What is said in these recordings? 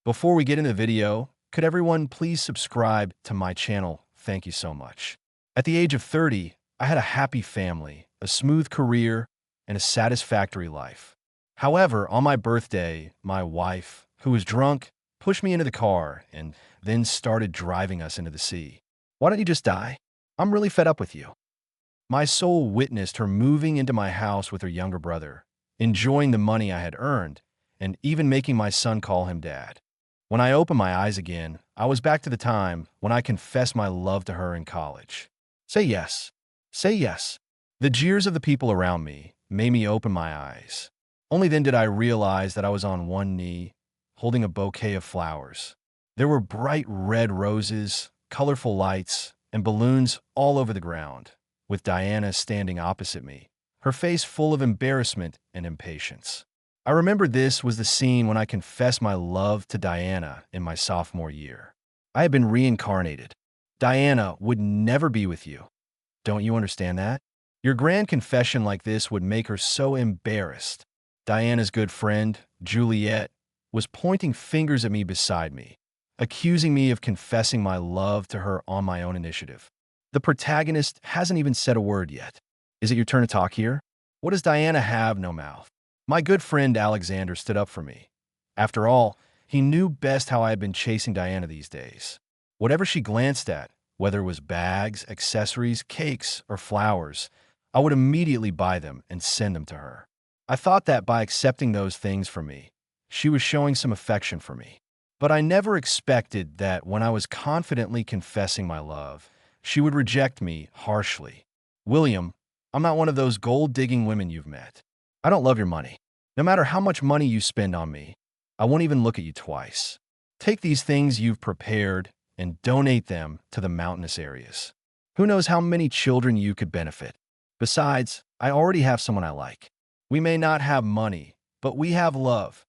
Before we get into the video, could everyone please subscribe to my channel? Thank you so much. At the age of 30, I had a happy family, a smooth career, and a satisfactory life. However, on my birthday, my wife, who was drunk, pushed me into the car and then started driving us into the sea. Why don't you just die? I'm really fed up with you. My soul witnessed her moving into my house with her younger brother, enjoying the money I had earned, and even making my son call him dad. When I opened my eyes again, I was back to the time when I confessed my love to her in college. Say yes. Say yes. The jeers of the people around me made me open my eyes. Only then did I realize that I was on one knee, holding a bouquet of flowers. There were bright red roses, colorful lights, and balloons all over the ground, with Diana standing opposite me, her face full of embarrassment and impatience. I remember this was the scene when I confessed my love to Diana in my sophomore year. I had been reincarnated. Diana would never be with you. Don't you understand that? Your grand confession like this would make her so embarrassed. Diana's good friend, Juliet, was pointing fingers at me beside me, accusing me of confessing my love to her on my own initiative. The protagonist hasn't even said a word yet. Is it your turn to talk here? What does Diana have? No mouth. My good friend Alexander stood up for me. After all, he knew best how I had been chasing Diana these days. Whatever she glanced at, whether it was bags, accessories, cakes, or flowers, I would immediately buy them and send them to her. I thought that by accepting those things from me, she was showing some affection for me. But I never expected that when I was confidently confessing my love, she would reject me harshly. William, I'm not one of those gold-digging women you've met. I don't love your money. No matter how much money you spend on me, I won't even look at you twice. Take these things you've prepared and donate them to the mountainous areas. Who knows how many children you could benefit? Besides, I already have someone I like. We may not have money, but we have love.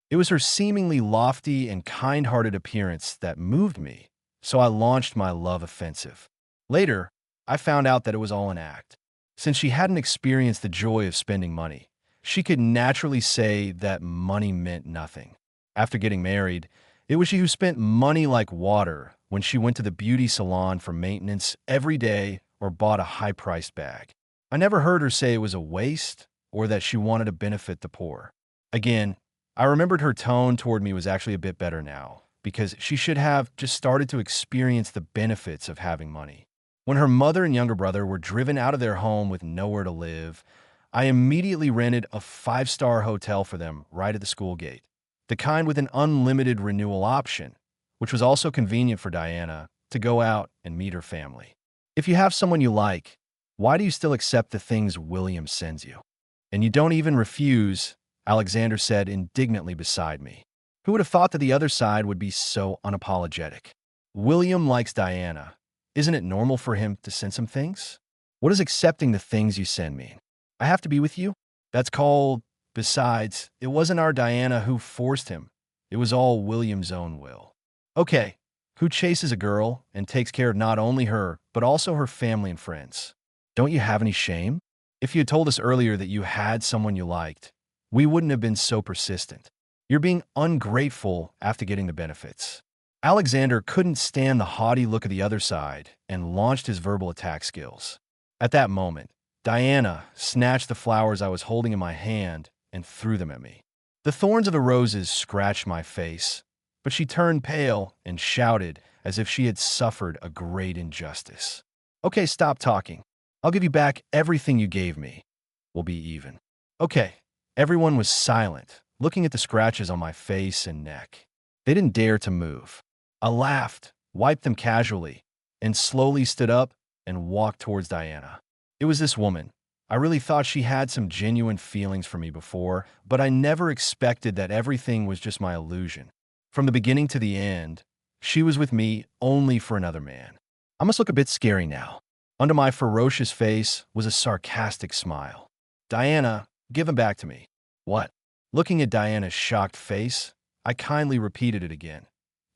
It was her seemingly lofty and kind-hearted appearance that moved me, so I launched my love offensive. Later, I found out that it was all an act. Since she hadn't experienced the joy of spending money, she could naturally say that money meant nothing. After getting married, it was she who spent money like water when she went to the beauty salon for maintenance every day or bought a high-priced bag. I never heard her say it was a waste or that she wanted to benefit the poor. Again, I remembered her tone toward me was actually a bit better now, because she should have just started to experience the benefits of having money. When her mother and younger brother were driven out of their home with nowhere to live, I immediately rented a 5-star hotel for them right at the school gate, the kind with an unlimited renewal option, which was also convenient for Diana to go out and meet her family. If you have someone you like, why do you still accept the things William sends you? And you don't even refuse, Alexander said indignantly beside me. Who would have thought that the other side would be so unapologetic? William likes Diana. Isn't it normal for him to send some things? What does accepting the things you send mean? I have to be with you? That's called... Besides, it wasn't our Diana who forced him. It was all William's own will. Okay, who chases a girl and takes care of not only her, but also her family and friends? Don't you have any shame? If you had told us earlier that you had someone you liked, we wouldn't have been so persistent. You're being ungrateful after getting the benefits. Alexander couldn't stand the haughty look of the other side and launched his verbal attack skills. At that moment, Diana snatched the flowers I was holding in my hand and threw them at me. The thorns of the roses scratched my face, but she turned pale and shouted as if she had suffered a great injustice. Okay, stop talking. I'll give you back everything you gave me. We'll be even. Okay. Everyone was silent, looking at the scratches on my face and neck. They didn't dare to move. I laughed, wiped them casually, and slowly stood up and walked towards Diana. It was this woman. I really thought she had some genuine feelings for me before, but I never expected that everything was just my illusion. From the beginning to the end, she was with me only for another man. I must look a bit scary now. Under my ferocious face was a sarcastic smile. Diana, give him back to me. What? Looking at Diana's shocked face, I kindly repeated it again.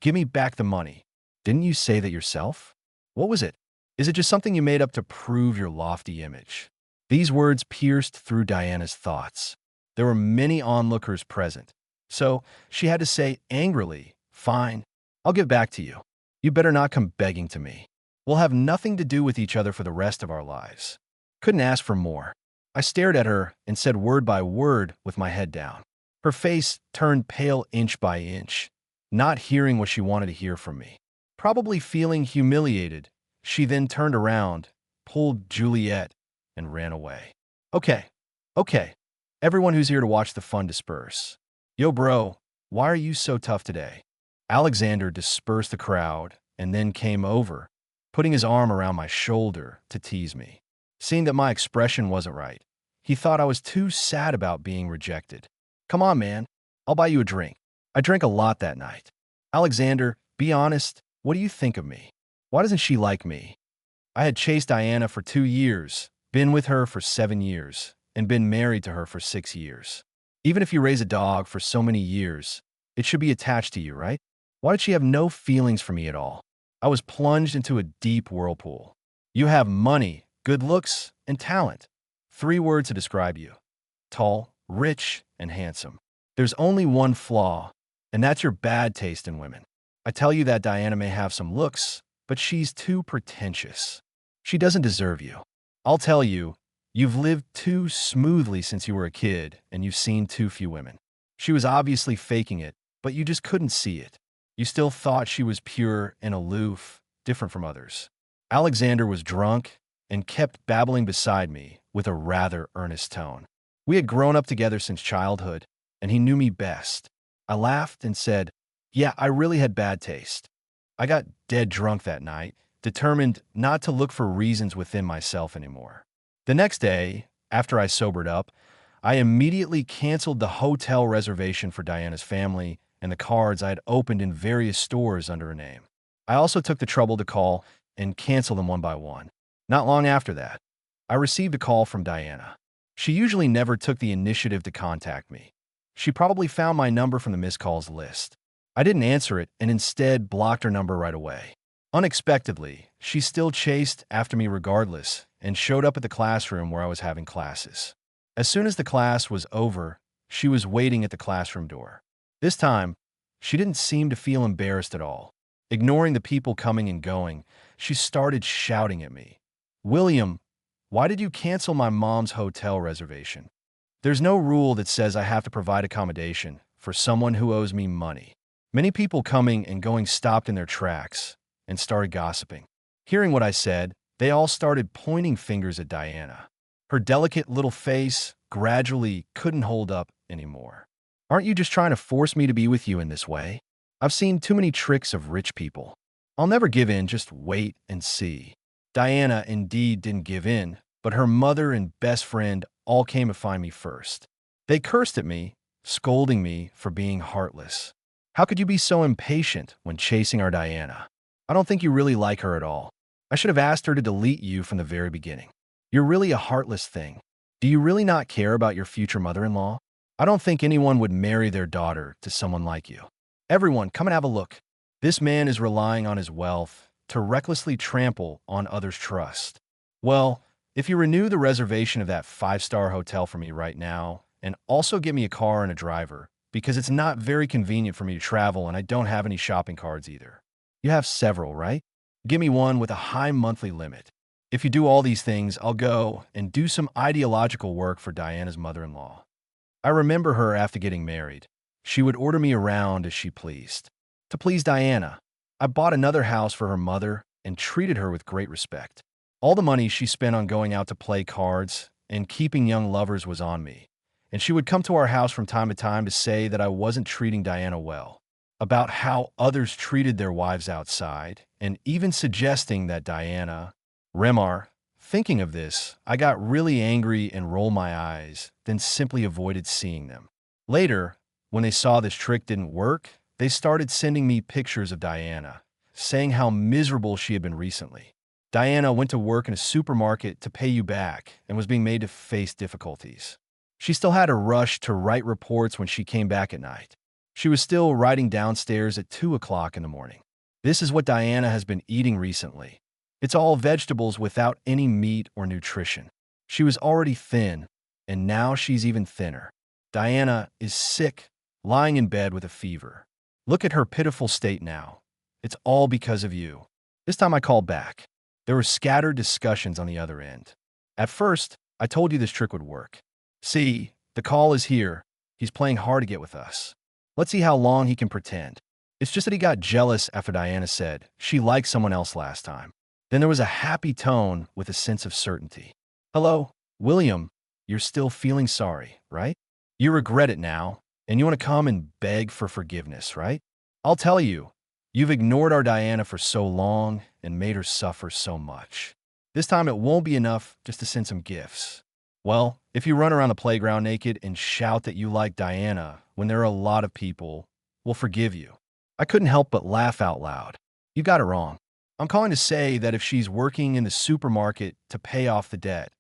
Give me back the money. Didn't you say that yourself? What was it? Is it just something you made up to prove your lofty image? These words pierced through Diana's thoughts. There were many onlookers present, so she had to say angrily Fine. I'll give back to you. You better not come begging to me. We'll have nothing to do with each other for the rest of our lives. Couldn't ask for more. I stared at her and said word by word with my head down. Her face turned pale inch by inch, not hearing what she wanted to hear from me. Probably feeling humiliated, she then turned around, pulled Juliet, and ran away. Okay, okay. Everyone who's here to watch the fun disperse. Yo, bro, why are you so tough today? Alexander dispersed the crowd and then came over, putting his arm around my shoulder to tease me. Seeing that my expression wasn't right, he thought I was too sad about being rejected. Come on, man. I'll buy you a drink. I drank a lot that night. Alexander, be honest, what do you think of me? Why doesn't she like me? I had chased Diana for 2 years, been with her for 7 years, and been married to her for 6 years. Even if you raise a dog for so many years, it should be attached to you, right? Why did she have no feelings for me at all? I was plunged into a deep whirlpool. You have money, good looks, and talent. 3 words to describe you: tall, rich, and handsome. There's only one flaw, and that's your bad taste in women. I tell you that Diana may have some looks, but she's too pretentious. She doesn't deserve you. I'll tell you, you've lived too smoothly since you were a kid, and you've seen too few women. She was obviously faking it, but you just couldn't see it. You still thought she was pure and aloof, different from others. Alexander was drunk and kept babbling beside me with a rather earnest tone. We had grown up together since childhood, and he knew me best. I laughed and said, yeah, I really had bad taste. I got dead drunk that night, determined not to look for reasons within myself anymore. The next day, after I sobered up, I immediately canceled the hotel reservation for Diana's family and the cards I had opened in various stores under her name. I also took the trouble to call and cancel them one by one. Not long after that, I received a call from Diana. She usually never took the initiative to contact me. She probably found my number from the missed calls list. I didn't answer it and instead blocked her number right away. Unexpectedly, she still chased after me regardless and showed up at the classroom where I was having classes. As soon as the class was over, she was waiting at the classroom door. This time, she didn't seem to feel embarrassed at all. Ignoring the people coming and going, she started shouting at me. William, why did you cancel my mom's hotel reservation? There's no rule that says I have to provide accommodation for someone who owes me money. Many people coming and going stopped in their tracks and started gossiping. Hearing what I said, they all started pointing fingers at Diana. Her delicate little face gradually couldn't hold up anymore. Aren't you just trying to force me to be with you in this way? I've seen too many tricks of rich people. I'll never give in, just wait and see. Diana indeed didn't give in, but her mother and best friend all came to find me first. They cursed at me, scolding me for being heartless. How could you be so impatient when chasing our Diana? I don't think you really like her at all. I should have asked her to delete you from the very beginning. You're really a heartless thing. Do you really not care about your future mother-in-law? I don't think anyone would marry their daughter to someone like you. Everyone, come and have a look. This man is relying on his wealth to recklessly trample on others' trust. Well, if you renew the reservation of that 5-star hotel for me right now, and also get me a car and a driver, because it's not very convenient for me to travel and I don't have any shopping cards either. You have several, right? Give me one with a high monthly limit. If you do all these things, I'll go and do some ideological work for Diana's mother-in-law. I remember her after getting married. She would order me around as she pleased. To please Diana, I bought another house for her mother and treated her with great respect. All the money she spent on going out to play cards and keeping young lovers was on me, and she would come to our house from time to time to say that I wasn't treating Diana well, about how others treated their wives outside, and even suggesting that Diana, Remar. Thinking of this, I got really angry and rolled my eyes, then simply avoided seeing them. Later, when they saw this trick didn't work, they started sending me pictures of Diana, saying how miserable she had been recently. Diana went to work in a supermarket to pay you back and was being made to face difficulties. She still had to rush to write reports when she came back at night. She was still writing downstairs at 2 o'clock in the morning. This is what Diana has been eating recently. It's all vegetables without any meat or nutrition. She was already thin, and now she's even thinner. Diana is sick, lying in bed with a fever. Look at her pitiful state now. It's all because of you. This time I called back. There were scattered discussions on the other end. At first, I told you this trick would work. See, the call is here. He's playing hard to get with us. Let's see how long he can pretend. It's just that he got jealous after Diana said she liked someone else last time. Then there was a happy tone with a sense of certainty. Hello, William. You're still feeling sorry, right? You regret it now, and you want to come and beg for forgiveness, right? I'll tell you, you've ignored our Diana for so long and made her suffer so much. This time it won't be enough just to send some gifts. Well, if you run around the playground naked and shout that you like Diana when there are a lot of people, we'll forgive you. I couldn't help but laugh out loud. You got it wrong. I'm calling to say that if she's working in the supermarket to pay off the debt,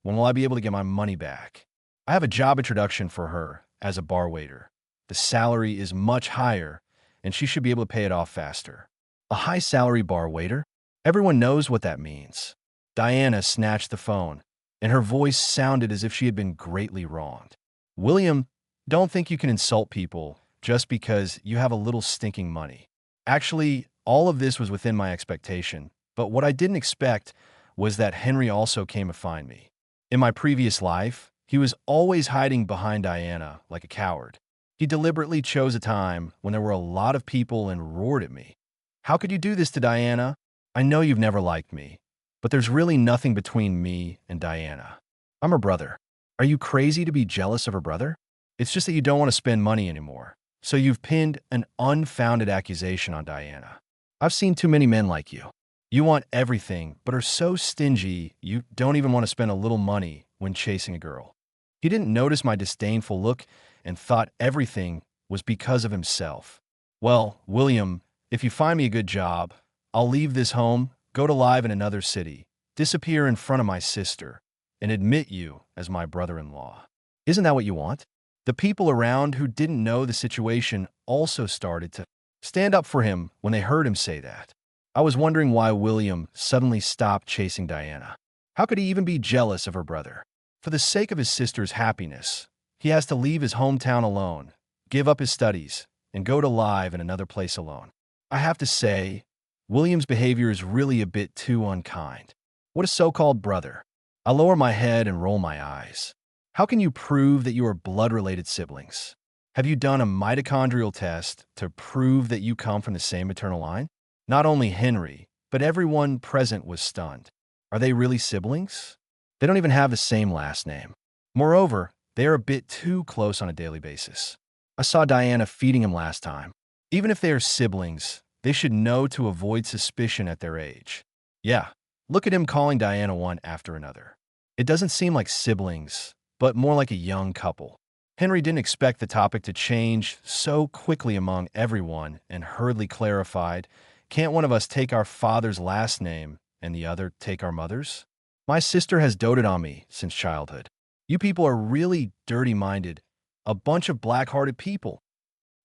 when will I be able to get my money back? I have a job introduction for her as a bar waiter. The salary is much higher, and she should be able to pay it off faster. A high-salary bar waiter? Everyone knows what that means. Diana snatched the phone, and her voice sounded as if she had been greatly wronged. William, don't think you can insult people just because you have a little stinking money. Actually, all of this was within my expectation, but what I didn't expect was that Henry also came to find me. In my previous life, he was always hiding behind Diana like a coward. He deliberately chose a time when there were a lot of people and roared at me. How could you do this to Diana? I know you've never liked me, but there's really nothing between me and Diana. I'm her brother. Are you crazy to be jealous of her brother? It's just that you don't want to spend money anymore, so you've pinned an unfounded accusation on Diana. I've seen too many men like you. You want everything, but are so stingy you don't even want to spend a little money when chasing a girl. He didn't notice my disdainful look and thought everything was because of himself. Well, William, if you find me a good job, I'll leave this home, go to live in another city, disappear in front of my sister, and admit you as my brother-in-law. Isn't that what you want? The people around who didn't know the situation also started to stand up for him when they heard him say that. I was wondering why William suddenly stopped chasing Diana. How could he even be jealous of her brother? For the sake of his sister's happiness, he has to leave his hometown alone, give up his studies, and go to live in another place alone. I have to say, William's behavior is really a bit too unkind. What a so-called brother. I lower my head and roll my eyes. How can you prove that you are blood-related siblings? Have you done a mitochondrial test to prove that you come from the same maternal line? Not only Henry, but everyone present was stunned. Are they really siblings? They don't even have the same last name. Moreover, they are a bit too close on a daily basis. I saw Diana feeding him last time. Even if they are siblings, they should know to avoid suspicion at their age. Yeah, look at him calling Diana one after another. It doesn't seem like siblings, but more like a young couple. Henry didn't expect the topic to change so quickly among everyone and hurriedly clarified, can't one of us take our father's last name and the other take our mother's? My sister has doted on me since childhood. You people are really dirty-minded, a bunch of black-hearted people.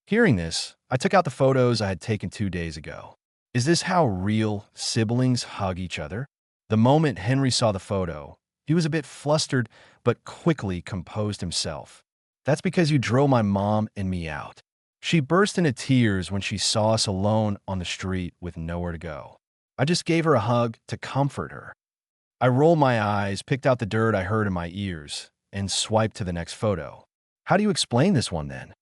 Hearing this, I took out the photos I had taken 2 days ago. Is this how real siblings hug each other? The moment Henry saw the photo, he was a bit flustered but quickly composed himself. That's because you drove my mom and me out. She burst into tears when she saw us alone on the street with nowhere to go. I just gave her a hug to comfort her. I rolled my eyes, picked out the dirt I heard in my ears, and swiped to the next photo. How do you explain this one then?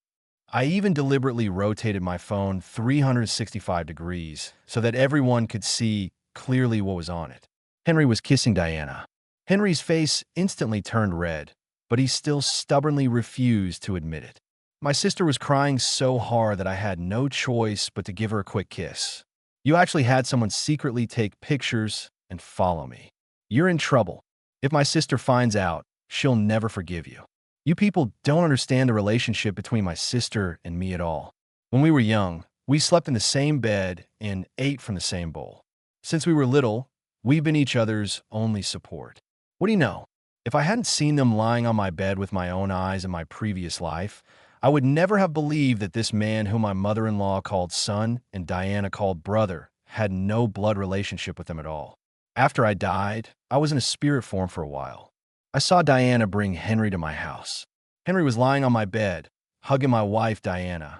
I even deliberately rotated my phone 365 degrees so that everyone could see clearly what was on it. Henry was kissing Diana. Henry's face instantly turned red, but he still stubbornly refused to admit it. My sister was crying so hard that I had no choice but to give her a quick kiss. You actually had someone secretly take pictures and follow me. You're in trouble. If my sister finds out, she'll never forgive you. You people don't understand the relationship between my sister and me at all. When we were young, we slept in the same bed and ate from the same bowl. Since we were little, we've been each other's only support. What do you know? If I hadn't seen them lying on my bed with my own eyes in my previous life, I would never have believed that this man whom my mother-in-law called son and Diana called brother had no blood relationship with them at all. After I died, I was in a spirit form for a while. I saw Diana bring Henry to my house. Henry was lying on my bed, hugging my wife, Diana.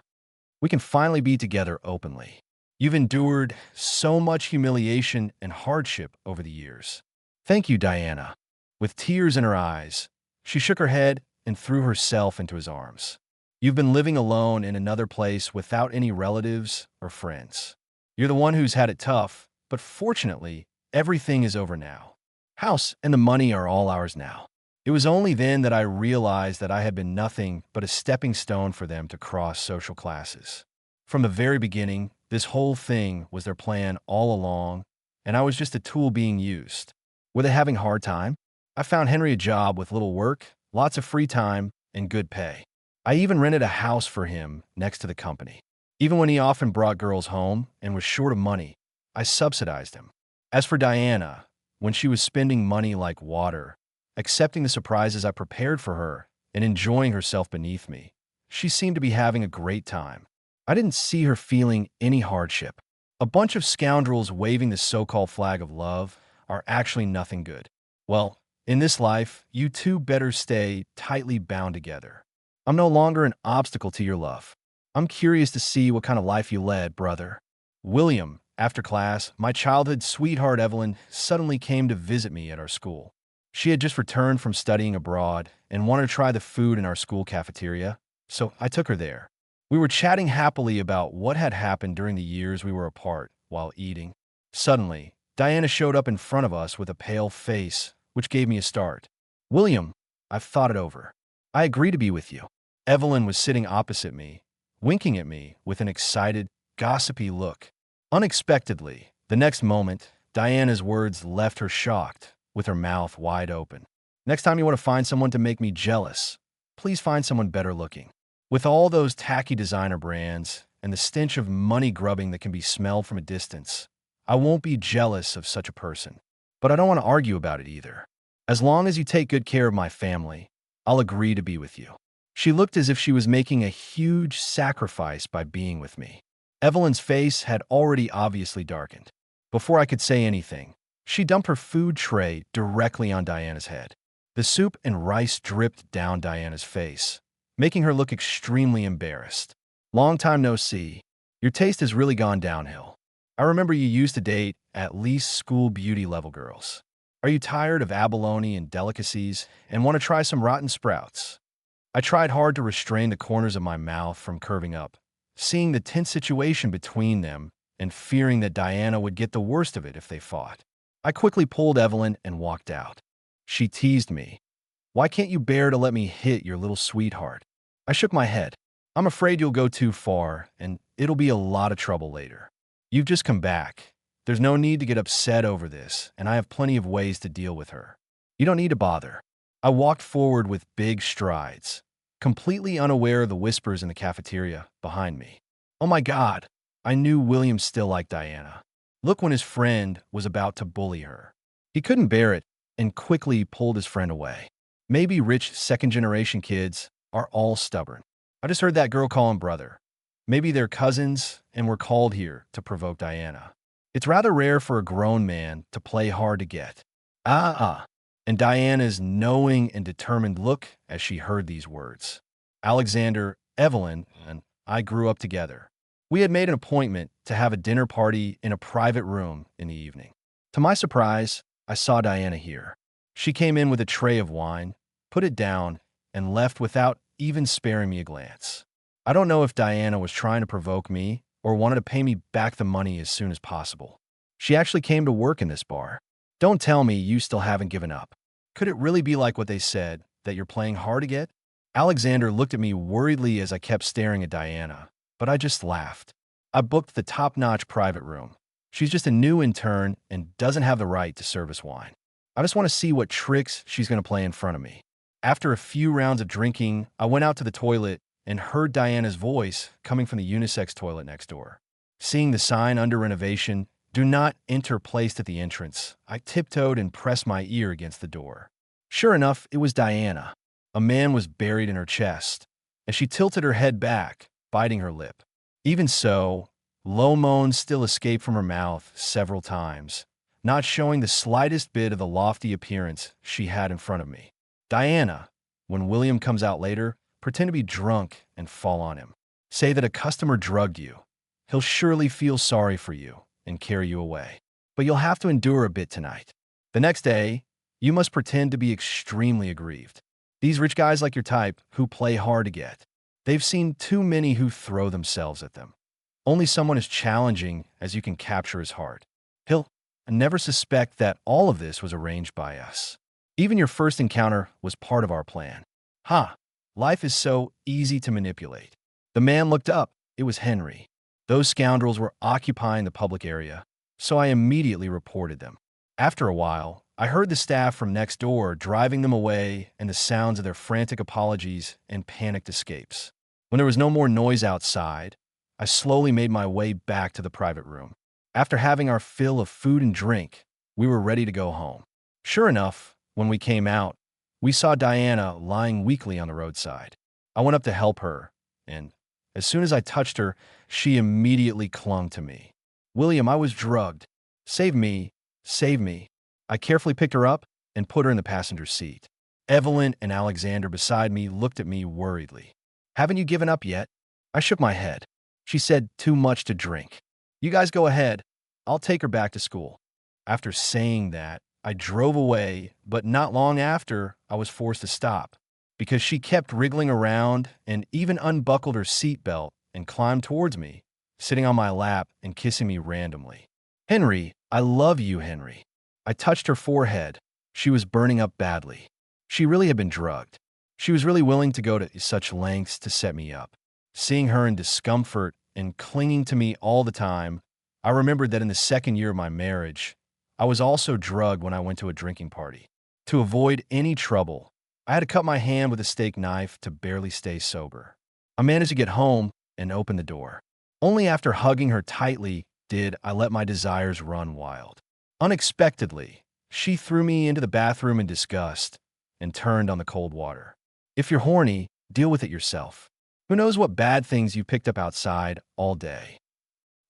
We can finally be together openly. You've endured so much humiliation and hardship over the years. Thank you, Diana." With tears in her eyes, she shook her head and threw herself into his arms. "You've been living alone in another place without any relatives or friends. You're the one who's had it tough, but fortunately, everything is over now. House and the money are all ours now." It was only then that I realized that I had been nothing but a stepping stone for them to cross social classes. From the very beginning, this whole thing was their plan all along, and I was just a tool being used. Were they having a hard time? I found Henry a job with little work, lots of free time, and good pay. I even rented a house for him next to the company. Even when he often brought girls home and was short of money, I subsidized him. As for Diana, when she was spending money like water, accepting the surprises I prepared for her, and enjoying herself beneath me, she seemed to be having a great time. I didn't see her feeling any hardship. A bunch of scoundrels waving the so-called flag of love are actually nothing good. Well, in this life, you two better stay tightly bound together. I'm no longer an obstacle to your love. I'm curious to see what kind of life you led, brother. William, after class, my childhood sweetheart Evelyn suddenly came to visit me at our school. She had just returned from studying abroad and wanted to try the food in our school cafeteria, so I took her there. We were chatting happily about what had happened during the years we were apart while eating. Suddenly, Diana showed up in front of us with a pale face, which gave me a start. "William, I've thought it over. I agree to be with you." Evelyn was sitting opposite me, winking at me with an excited, gossipy look. Unexpectedly, the next moment, Diana's words left her shocked, with her mouth wide open. "Next time you want to find someone to make me jealous, please find someone better looking. With all those tacky designer brands and the stench of money grubbing that can be smelled from a distance, I won't be jealous of such a person. But I don't want to argue about it either. As long as you take good care of my family, I'll agree to be with you." She looked as if she was making a huge sacrifice by being with me. Evelyn's face had already obviously darkened. Before I could say anything, she dumped her food tray directly on Diana's head. The soup and rice dripped down Diana's face, making her look extremely embarrassed. "Long time no see. Your taste has really gone downhill. I remember you used to date at least school beauty level girls. Are you tired of abalone and delicacies and want to try some rotten sprouts?" I tried hard to restrain the corners of my mouth from curving up, seeing the tense situation between them and fearing that Diana would get the worst of it if they fought. I quickly pulled Evelyn and walked out. She teased me. "Why can't you bear to let me hit your little sweetheart?" I shook my head. "I'm afraid you'll go too far, and it'll be a lot of trouble later. You've just come back. There's no need to get upset over this, and I have plenty of ways to deal with her. You don't need to bother." I walked forward with big strides, completely unaware of the whispers in the cafeteria behind me. Oh my God, I knew William still liked Diana. Look when his friend was about to bully her. He couldn't bear it and quickly pulled his friend away. Maybe rich second-generation kids are all stubborn. I just heard that girl call him brother. Maybe they're cousins and were called here to provoke Diana. It's rather rare for a grown man to play hard to get. And Diana's knowing and determined look as she heard these words. Alexander, Evelyn, and I grew up together. We had made an appointment to have a dinner party in a private room in the evening. To my surprise, I saw Diana here. She came in with a tray of wine, put it down, and left without even sparing me a glance. I don't know if Diana was trying to provoke me or wanted to pay me back the money as soon as possible. She actually came to work in this bar. Don't tell me you still haven't given up. Could it really be like what they said, that you're playing hard to get? Alexander looked at me worriedly as I kept staring at Diana, but I just laughed. I booked the top-notch private room. She's just a new intern and doesn't have the right to serve us wine. I just want to see what tricks she's going to play in front of me. After a few rounds of drinking, I went out to the toilet and heard Diana's voice coming from the unisex toilet next door. Seeing the sign under renovation, "Do not enter," placed at the entrance, I tiptoed and pressed my ear against the door. Sure enough, it was Diana. A man was buried in her chest, as she tilted her head back, biting her lip. Even so, low moans still escaped from her mouth several times, not showing the slightest bit of the lofty appearance she had in front of me. Diana, when William comes out later, pretend to be drunk and fall on him. Say that a customer drugged you. He'll surely feel sorry for you and carry you away. But you'll have to endure a bit tonight. The next day, you must pretend to be extremely aggrieved. These rich guys like your type, who play hard to get, they've seen too many who throw themselves at them. Only someone as challenging as you can capture his heart. He'll never suspect that all of this was arranged by us. Even your first encounter was part of our plan. Ha! Life is so easy to manipulate. The man looked up. It was Henry. Those scoundrels were occupying the public area, so I immediately reported them. After a while, I heard the staff from next door driving them away and the sounds of their frantic apologies and panicked escapes. When there was no more noise outside, I slowly made my way back to the private room. After having our fill of food and drink, we were ready to go home. Sure enough, when we came out, we saw Diana lying weakly on the roadside. I went up to help her, and as soon as I touched her, she immediately clung to me. "William, I was drugged. Save me, save me." I carefully picked her up and put her in the passenger seat. Evelyn and Alexander beside me looked at me worriedly. "Haven't you given up yet?" I shook my head. She said, "Too much to drink. You guys go ahead. I'll take her back to school." After saying that, I drove away, but not long after, I was forced to stop because she kept wriggling around and even unbuckled her seatbelt and climbed towards me, sitting on my lap and kissing me randomly. "Henry, I love you, Henry." I touched her forehead. She was burning up badly. She really had been drugged. She was really willing to go to such lengths to set me up. Seeing her in discomfort and clinging to me all the time, I remembered that in the second year of my marriage, I was also drugged when I went to a drinking party. To avoid any trouble, I had to cut my hand with a steak knife to barely stay sober. I managed to get home and open the door. Only after hugging her tightly did I let my desires run wild. Unexpectedly, she threw me into the bathroom in disgust and turned on the cold water. If you're horny, deal with it yourself. Who knows what bad things you picked up outside all day?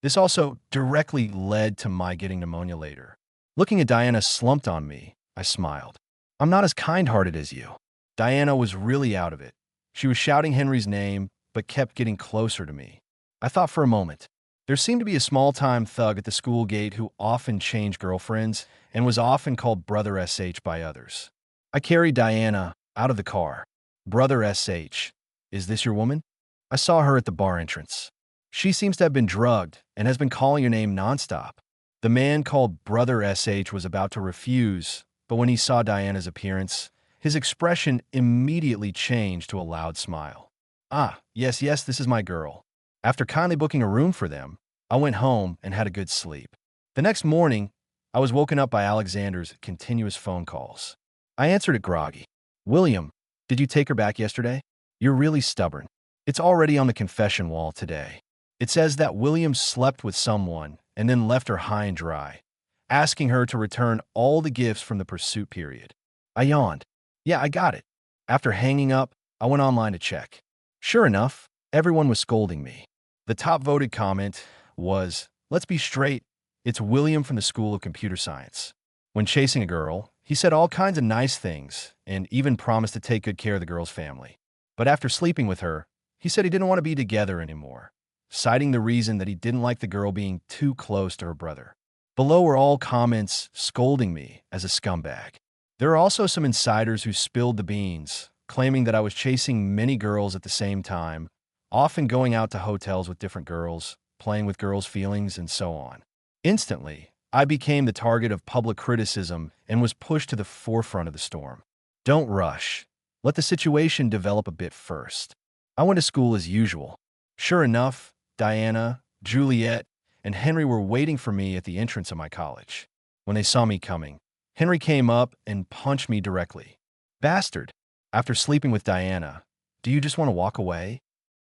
This also directly led to my getting pneumonia later. Looking at Diana slumped on me, I smiled. "I'm not as kind-hearted as you." Diana was really out of it. She was shouting Henry's name, but kept getting closer to me. I thought for a moment. There seemed to be a small-time thug at the school gate who often changed girlfriends and was often called Brother SH by others. I carried Diana out of the car. "Brother SH, is this your woman?" I saw her at the bar entrance. "She seems to have been drugged and has been calling your name nonstop." The man called Brother SH was about to refuse, but when he saw Diana's appearance, his expression immediately changed to a loud smile. "Ah, yes, this is my girl." After kindly booking a room for them, I went home and had a good sleep. The next morning, I was woken up by Alexander's continuous phone calls. I answered it groggy. "William, did you take her back yesterday? You're really stubborn. It's already on the confession wall today. It says that William slept with someone and then left her high and dry, asking her to return all the gifts from the pursuit period." I yawned. "Yeah, I got it." After hanging up, I went online to check. Sure enough, everyone was scolding me. The top voted comment was, "Let's be straight, it's William from the School of Computer Science." When chasing a girl, he said all kinds of nice things and even promised to take good care of the girl's family. But after sleeping with her, he said he didn't want to be together anymore, citing the reason that he didn't like the girl being too close to her brother. Below were all comments scolding me as a scumbag. There are also some insiders who spilled the beans, claiming that I was chasing many girls at the same time, often going out to hotels with different girls, playing with girls' feelings, and so on. Instantly, I became the target of public criticism and was pushed to the forefront of the storm. Don't rush. Let the situation develop a bit first. I went to school as usual. Sure enough, Diana, Juliet, and Henry were waiting for me at the entrance of my college. When they saw me coming, Henry came up and punched me directly. "Bastard, after sleeping with Diana, do you just want to walk away?"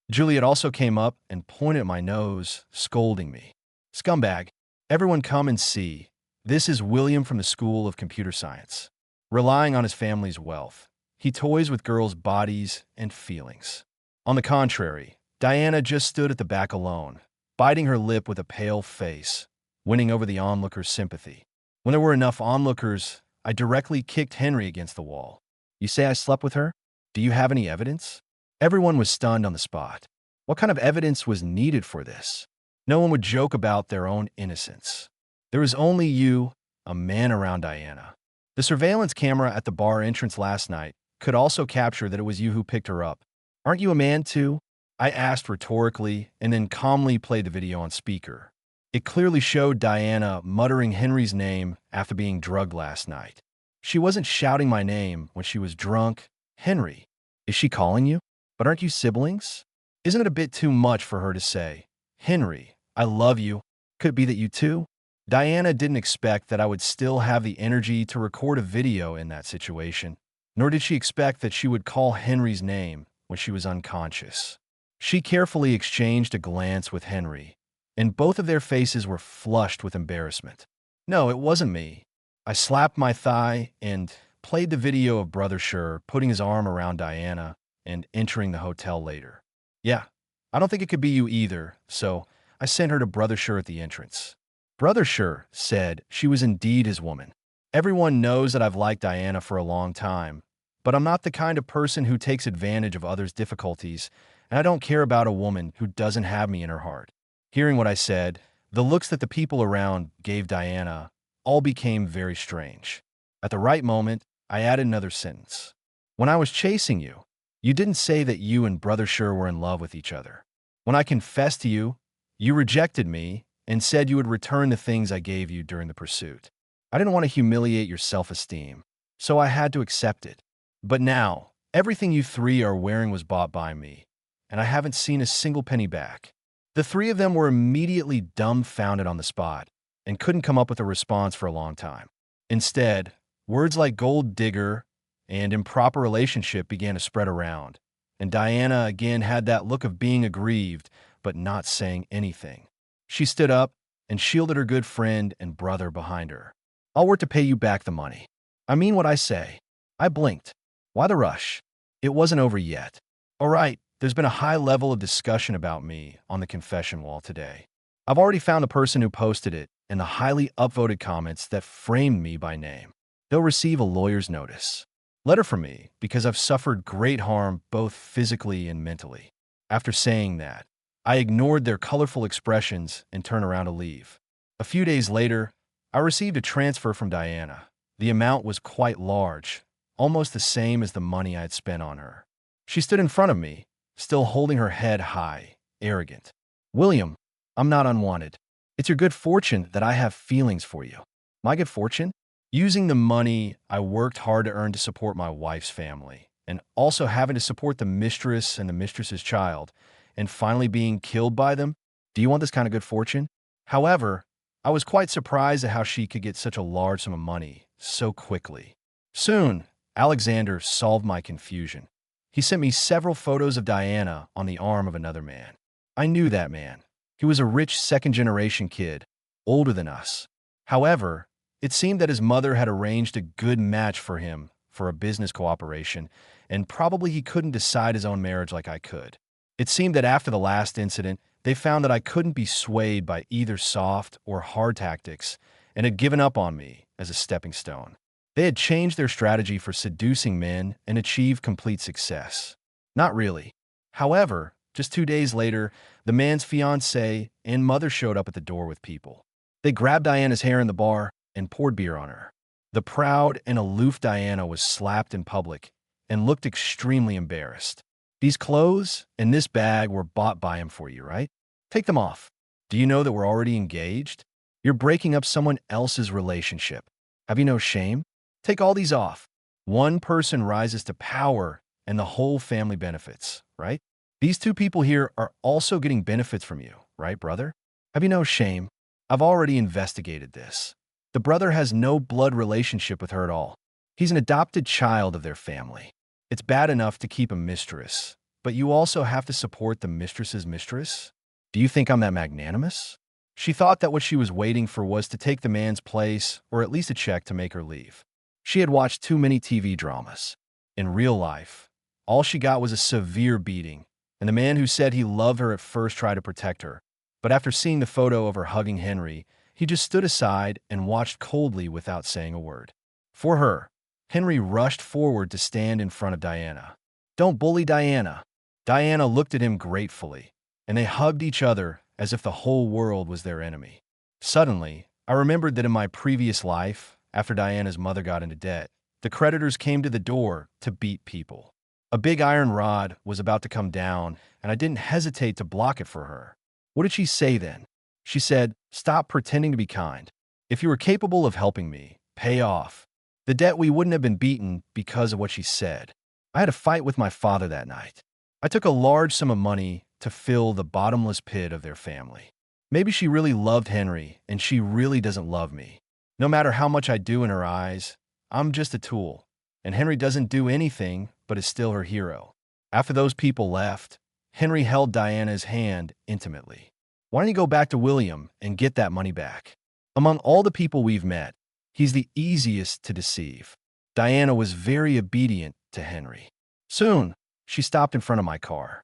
Juliet also came up and pointed at my nose, scolding me. "Scumbag, everyone come and see. This is William from the School of Computer Science. Relying on his family's wealth, he toys with girls' bodies and feelings." On the contrary, Diana just stood at the back alone, biting her lip with a pale face, winning over the onlookers' sympathy. When there were enough onlookers, I directly kicked Henry against the wall. "You say I slept with her? Do you have any evidence?" Everyone was stunned on the spot. What kind of evidence was needed for this? No one would joke about their own innocence. There was only you, a man around Diana. The surveillance camera at the bar entrance last night could also capture that it was you who picked her up. Aren't you a man too? I asked rhetorically and then calmly played the video on speaker. It clearly showed Diana muttering Henry's name after being drugged last night. She wasn't shouting my name when she was drunk. Henry, is she calling you? But aren't you siblings? Isn't it a bit too much for her to say, Henry, I love you? Could it be that you too? Diana didn't expect that I would still have the energy to record a video in that situation, nor did she expect that she would call Henry's name when she was unconscious. She carefully exchanged a glance with Henry, and both of their faces were flushed with embarrassment. No, it wasn't me. I slapped my thigh and played the video of Brother Sher putting his arm around Diana and entering the hotel later. Yeah, I don't think it could be you either, so I sent her to Brother Sher at the entrance. Brother Sher said she was indeed his woman. Everyone knows that I've liked Diana for a long time, but I'm not the kind of person who takes advantage of others' difficulties, and I don't care about a woman who doesn't have me in her heart. Hearing what I said, the looks that the people around gave Diana all became very strange. At the right moment, I added another sentence. When I was chasing you, you didn't say that you and Brother Sher were in love with each other. When I confessed to you, you rejected me and said you would return the things I gave you during the pursuit. I didn't want to humiliate your self-esteem, so I had to accept it. But now, everything you three are wearing was bought by me, and I haven't seen a single penny back. The three of them were immediately dumbfounded on the spot and couldn't come up with a response for a long time. Instead, words like gold digger and improper relationship began to spread around, and Diana again had that look of being aggrieved but not saying anything. She stood up and shielded her good friend and brother behind her. I'll work to pay you back the money. I mean what I say. I blinked. Why the rush? It wasn't over yet. All right, there's been a high level of discussion about me on the confession wall today. I've already found the person who posted it and the highly upvoted comments that framed me by name. They'll receive a lawyer's notice. Letter from me because I've suffered great harm both physically and mentally. After saying that, I ignored their colorful expressions and turned around to leave. A few days later, I received a transfer from Diana. The amount was quite large, almost the same as the money I had spent on her. She stood in front of me, still holding her head high, arrogant. William, I'm not unwanted. It's your good fortune that I have feelings for you. My good fortune? Using the money I worked hard to earn to support my wife's family, and also having to support the mistress and the mistress's child, and finally being killed by them? Do you want this kind of good fortune? However, I was quite surprised at how she could get such a large sum of money so quickly. Soon, Alexander solved my confusion. He sent me several photos of Diana on the arm of another man. I knew that man. He was a rich second-generation kid, older than us. However, it seemed that his mother had arranged a good match for him for a business cooperation, and probably he couldn't decide his own marriage like I could. It seemed that after the last incident, they found that I couldn't be swayed by either soft or hard tactics and had given up on me as a stepping stone. They had changed their strategy for seducing men and achieved complete success. Not really. However, just 2 days later, the man's fiancée and mother showed up at the door with people. They grabbed Diana's hair in the bar and poured beer on her. The proud and aloof Diana was slapped in public and looked extremely embarrassed. These clothes and this bag were bought by him for you, right? Take them off. Do you know that we're already engaged? You're breaking up someone else's relationship. Have you no shame? Take all these off. One person rises to power and the whole family benefits, right? These two people here are also getting benefits from you, right, brother? Have you no shame? I've already investigated this. The brother has no blood relationship with her at all. He's an adopted child of their family. It's bad enough to keep a mistress, but you also have to support the mistress's mistress? Do you think I'm that magnanimous? She thought that what she was waiting for was to take the man's place or at least a check to make her leave. She had watched too many TV dramas. In real life, all she got was a severe beating, and the man who said he loved her at first tried to protect her. But after seeing the photo of her hugging Henry, he just stood aside and watched coldly without saying a word. For her, Henry rushed forward to stand in front of Diana. Don't bully Diana. Diana looked at him gratefully, and they hugged each other as if the whole world was their enemy. Suddenly, I remembered that in my previous life, after Diana's mother got into debt, the creditors came to the door to beat people. A big iron rod was about to come down, and I didn't hesitate to block it for her. What did she say then? She said, "Stop pretending to be kind. If you were capable of helping me, pay off the debt." We wouldn't have been beaten because of what she said. I had a fight with my father that night. I took a large sum of money to fill the bottomless pit of their family. Maybe she really loved Henry, and she really doesn't love me. No matter how much I do in her eyes, I'm just a tool, and Henry doesn't do anything but is still her hero. After those people left, Henry held Diana's hand intimately. "Why don't you go back to William and get that money back? Among all the people we've met, he's the easiest to deceive." Diana was very obedient to Henry. Soon, she stopped in front of my car.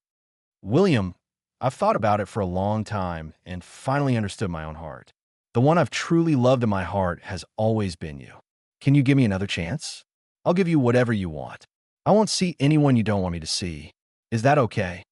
"William, I've thought about it for a long time and finally understood my own heart. The one I've truly loved in my heart has always been you. Can you give me another chance? I'll give you whatever you want. I won't see anyone you don't want me to see. Is that okay?"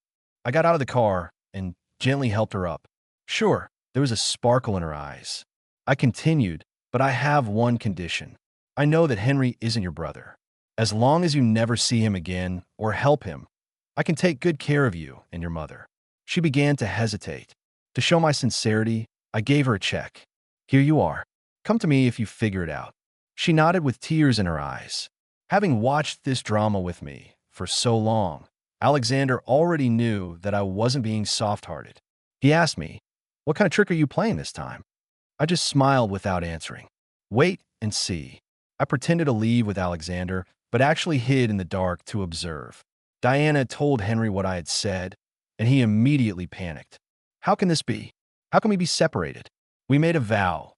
I got out of the car and gently helped her up. "Sure." There was a sparkle in her eyes. I continued, "But I have one condition. I know that Henry isn't your brother. As long as you never see him again or help him, I can take good care of you and your mother." She began to hesitate. To show my sincerity, I gave her a check. "Here you are. Come to me if you figure it out." She nodded with tears in her eyes. Having watched this drama with me for so long, Alexander already knew that I wasn't being soft-hearted. He asked me, "What kind of trick are you playing this time?" I just smiled without answering. "Wait and see." I pretended to leave with Alexander, but actually hid in the dark to observe. Diana told Henry what I had said, and he immediately panicked. "How can this be? How can we be separated? We made a vow.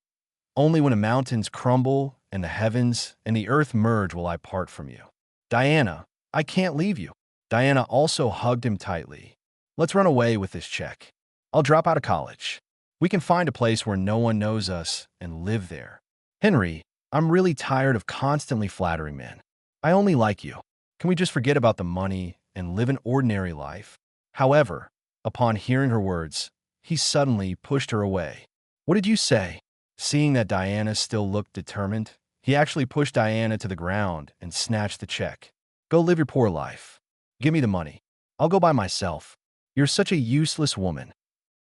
Only when the mountains crumble and the heavens and the earth merge will I part from you." "Diana, I can't leave you." Diana also hugged him tightly. "Let's run away with this check. I'll drop out of college. We can find a place where no one knows us and live there. Henry, I'm really tired of constantly flattering men. I only like you. Can we just forget about the money and live an ordinary life?" However, upon hearing her words, he suddenly pushed her away. "What did you say?" Seeing that Diana still looked determined, he actually pushed Diana to the ground and snatched the check. "Go live your poor life. Give me the money. I'll go by myself. You're such a useless woman."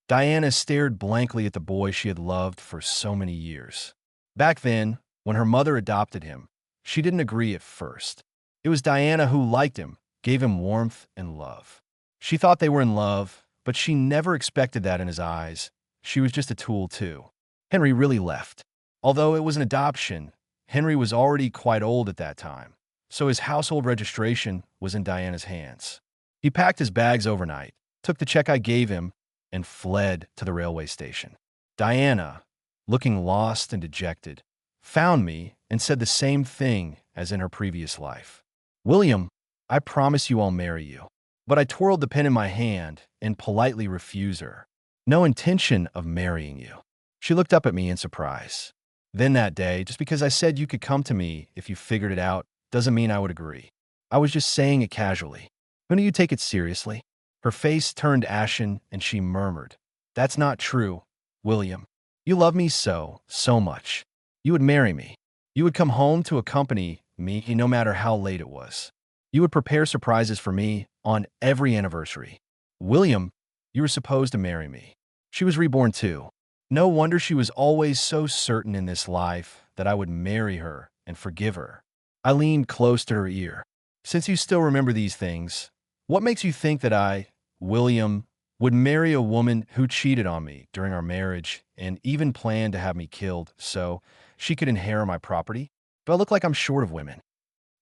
Diana stared blankly at the boy she had loved for so many years. Back then, when her mother adopted him, she didn't agree at first. It was Diana who liked him, gave him warmth and love. She thought they were in love, but she never expected that in his eyes. She was just a tool too. Henry really left. Although it was an adoption, Henry was already quite old at that time, so his household registration was in Diana's hands. He packed his bags overnight, took the check I gave him, and fled to the railway station. Diana, looking lost and dejected, found me and said the same thing as in her previous life. "William, I promise you I'll marry you." But I twirled the pen in my hand and politely refused her. "No intention of marrying you." She looked up at me in surprise. Then that day, just because I said you could come to me if you figured it out, doesn't mean I would agree. I was just saying it casually. "When do you take it seriously?" Her face turned ashen and she murmured, "That's not true, William. You love me so much. You would marry me. You would come home to accompany me no matter how late it was. You would prepare surprises for me on every anniversary. William, you were supposed to marry me." She was reborn too. No wonder she was always so certain in this life that I would marry her and forgive her. I leaned close to her ear. "Since you still remember these things, what makes you think that I, William, would marry a woman who cheated on me during our marriage and even planned to have me killed so she could inherit my property? Do I look like I'm short of women?"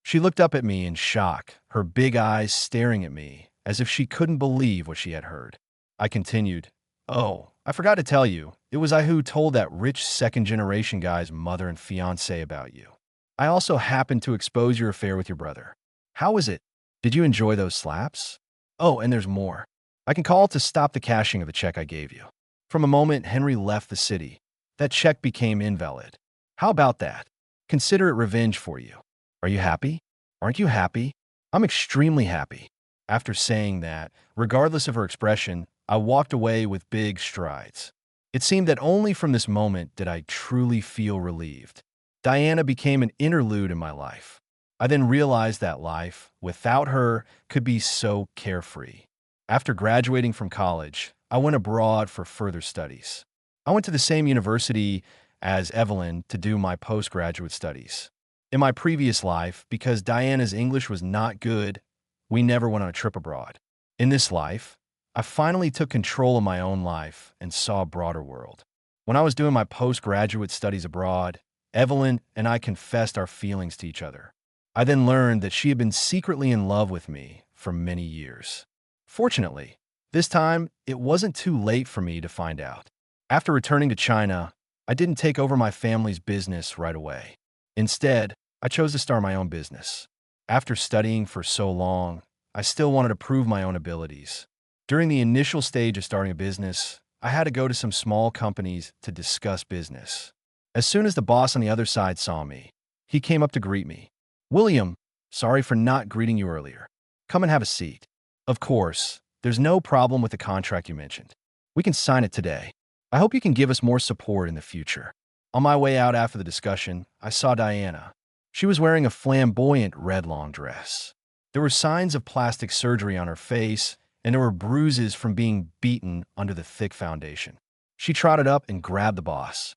She looked up at me in shock, her big eyes staring at me as if she couldn't believe what she had heard. I continued, "Oh, I forgot to tell you, it was I who told that rich second-generation guy's mother and fiancé about you. I also happened to expose your affair with your brother. How was it? Did you enjoy those slaps? Oh, and there's more. I can call to stop the cashing of the check I gave you." From a moment Henry left the city, that check became invalid. How about that? Consider it revenge for you. Are you happy? Aren't you happy? I'm extremely happy. After saying that, regardless of her expression, I walked away with big strides. It seemed that only from this moment did I truly feel relieved. Diana became an interlude in my life. I then realized that life, without her, could be so carefree. After graduating from college, I went abroad for further studies. I went to the same university as Evelyn to do my postgraduate studies. In my previous life, because Diana's English was not good, we never went on a trip abroad. In this life, I finally took control of my own life and saw a broader world. When I was doing my postgraduate studies abroad, Evelyn and I confessed our feelings to each other. I then learned that she had been secretly in love with me for many years. Fortunately, this time it wasn't too late for me to find out. After returning to China, I didn't take over my family's business right away. Instead, I chose to start my own business. After studying for so long, I still wanted to prove my own abilities. During the initial stage of starting a business, I had to go to some small companies to discuss business. As soon as the boss on the other side saw me, he came up to greet me. "William, sorry for not greeting you earlier. Come and have a seat." "Of course, there's no problem with the contract you mentioned. We can sign it today. I hope you can give us more support in the future." On my way out after the discussion, I saw Diana. She was wearing a flamboyant red long dress. There were signs of plastic surgery on her face, and there were bruises from being beaten under the thick foundation. She trotted up and grabbed the boss's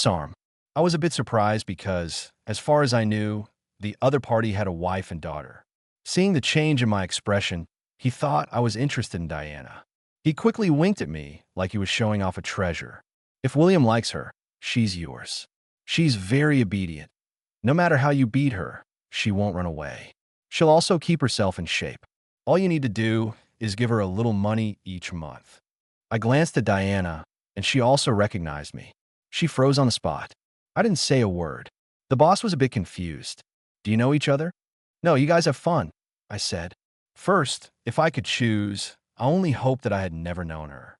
arm. I was a bit surprised because, as far as I knew, the other party had a wife and daughter. Seeing the change in my expression, he thought I was interested in Diana. He quickly winked at me like he was showing off a treasure. "If William likes her, she's yours. She's very obedient. No matter how you beat her, she won't run away. She'll also keep herself in shape. All you need to do is give her a little money each month." I glanced at Diana, and she also recognized me. She froze on the spot. I didn't say a word. The boss was a bit confused. "Do you know each other?" "No, you guys have fun," I said. First, if I could choose, I only hoped that I had never known her.